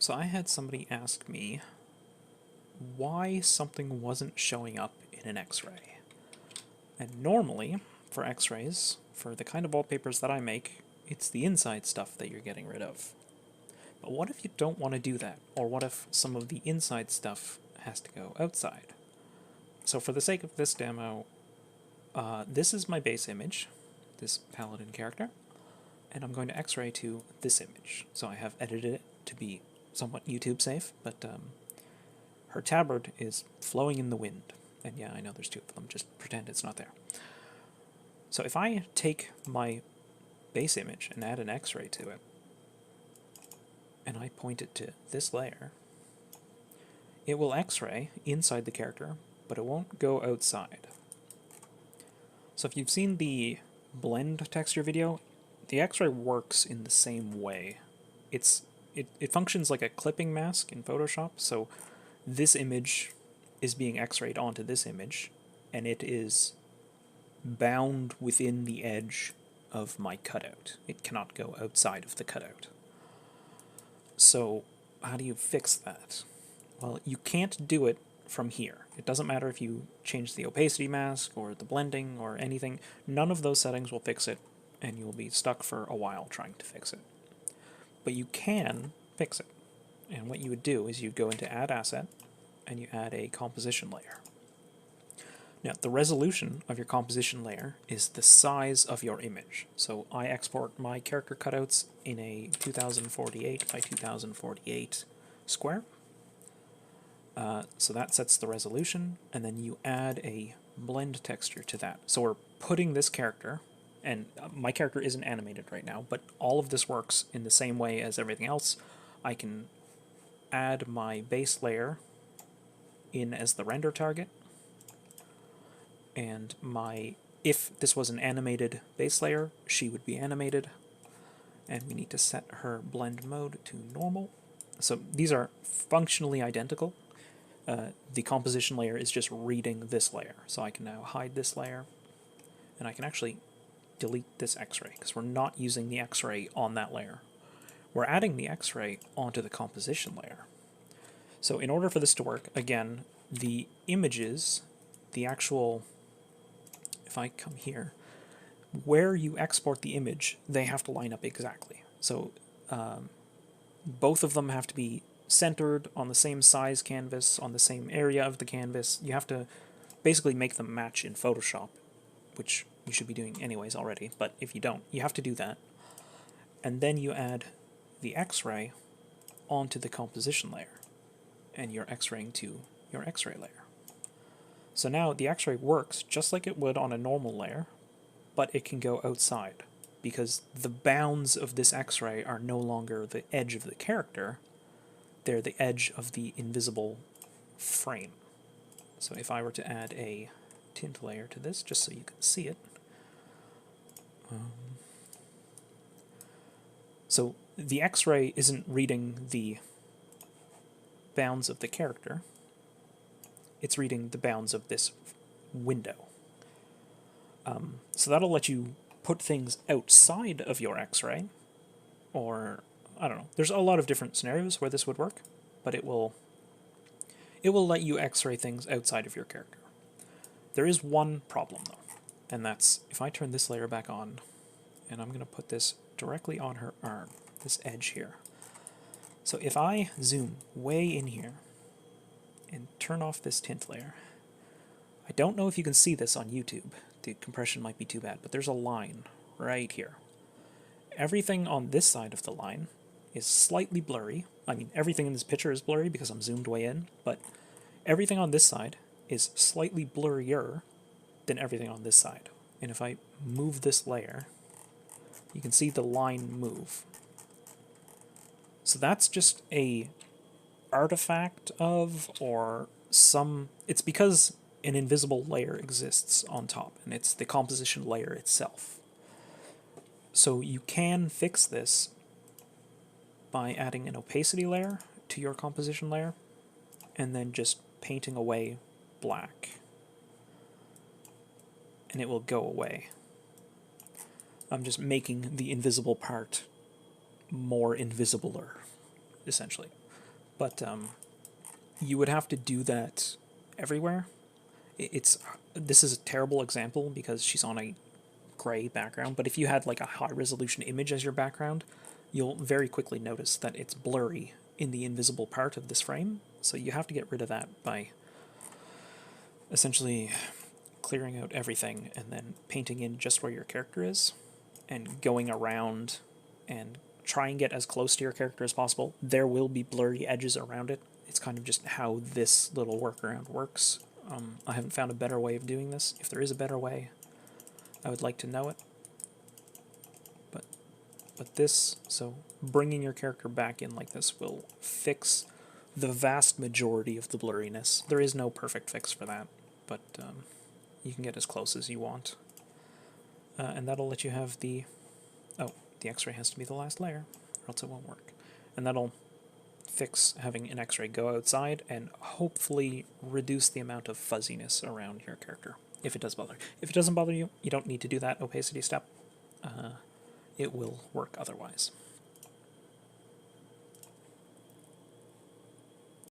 So I had somebody ask me why something wasn't showing up in an X-ray. And normally, for X-rays, for the kind of wallpapers that I make, it's the inside stuff that you're getting rid of. But what if you don't want to do that? Or what if some of the inside stuff has to go outside? So for the sake of this demo, this is my base image, this paladin character, and I'm going to X-ray to this image. So I have edited it to be somewhat YouTube safe, but her tabard is flowing in the wind. And yeah, I know there's two of them, just pretend it's not there. So if I take my base image and add an X-ray to it, and I point it to this layer, it will X-ray inside the character, but it won't go outside. So if you've seen the blend texture video, the X-ray works in the same way. It functions like a clipping mask in Photoshop, so this image is being X-rayed onto this image, and it is bound within the edge of my cutout. It cannot go outside of the cutout. So how do you fix that? Well, you can't do it from here. It doesn't matter if you change the opacity mask or the blending or anything. None of those settings will fix it, and you'll be stuck for a while trying to fix it. But you can fix it. And what you would do is you'd go into Add Asset, and you add a composition layer. Now, the resolution of your composition layer is the size of your image. So I export my character cutouts in a 2048 by 2048 square. So that sets the resolution, and then you add a blend texture to that. So we're putting this character, and my character isn't animated right now, but all of this works in the same way as everything else. I can add my base layer in as the render target, and if this was an animated base layer, she would be animated, and we need to set her blend mode to normal. So these are functionally identical. The composition layer is just reading this layer, so I can now hide this layer, and I can actually delete this X-ray, because we're not using the X-ray on that layer. We're adding the X-ray onto the composition layer. So in order for this to work, again, the images, the actual, if I come here, where you export the image, they have to line up exactly. So both of them have to be centered on the same size canvas, on the same area of the canvas. You have to basically make them match in Photoshop, which you should be doing anyways already, but if you don't, you have to do that. And then you add the X-ray onto the composition layer, and you're X-raying to your X-ray layer. So now the X-ray works just like it would on a normal layer, but it can go outside, because the bounds of this X-ray are no longer the edge of the character, they're the edge of the invisible frame. So if I were to add a tint layer to this, just so you can see it. So the X-ray isn't reading the bounds of the character, it's reading the bounds of this window. So that'll let you put things outside of your X-ray, or I don't know. There's a lot of different scenarios where this would work, but it will let you X-ray things outside of your character. There is one problem though, and that's if I turn this layer back on, and I'm going to put this directly on her arm, this edge here. So if I zoom way in here and turn off this tint layer, I don't know if you can see this on YouTube. The compression might be too bad, but there's a line right here. Everything on this side of the line is slightly blurry. I mean, everything in this picture is blurry because I'm zoomed way in, but everything on this side is slightly blurrier than everything on this side. And if I move this layer, you can see the line move. So that's just a artifact of, or some, it's because an invisible layer exists on top, and it's the composition layer itself. So you can fix this by adding an opacity layer to your composition layer, and then just painting away black, and it will go away. I'm just making the invisible part more invisibler, essentially. But you would have to do that everywhere. This is a terrible example because she's on a gray background, but if you had like a high resolution image as your background, you'll very quickly notice that it's blurry in the invisible part of this frame. So you have to get rid of that by essentially clearing out everything and then painting in just where your character is and going around and try and get as close to your character as possible. There will be blurry edges around it. It's kind of just how this little workaround works. I haven't found a better way of doing this. If there is a better way, I would like to know it. But this, so bringing your character back in like this will fix the vast majority of the blurriness. There is no perfect fix for that, but you can get as close as you want. And that'll let you have the X-ray has to be the last layer, or else it won't work. And that'll fix having an X-ray go outside and hopefully reduce the amount of fuzziness around your character, if it does bother. If it doesn't bother you, you don't need to do that opacity step. It will work otherwise.